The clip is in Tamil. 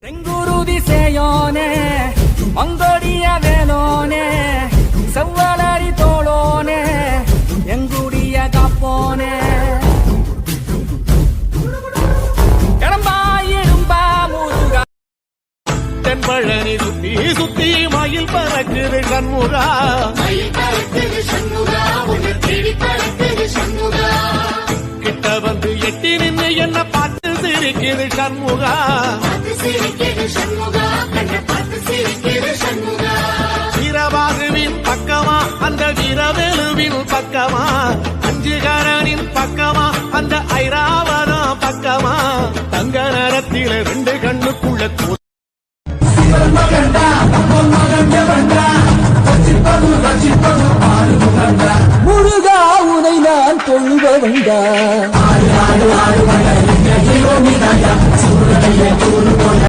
செங்குருதி சேயோனே மங்கோடிய வேலோனே செவ்வலரி தோளோனே எங்குடிய காப்போனே கடம்பாயிடும்பா முருகா தென்பழனி சுத்தி சுத்தி மயில் பறக்குது சண்முகா கிட்ட வந்து எட்டி நின்று என்ன பார்த்து சிரிக்குது சண்முகா வீரபாகுவின் பக்கமா அந்த வீரவேலுவின் பக்கமா அஞ்சுகரனின் பக்கமா அந்த ஐராவதம் பக்கமா தங்க நேரத்தில ரெண்டு கண்ணுக்குள்ள முருகா உனை நான் தொழுபவன்டா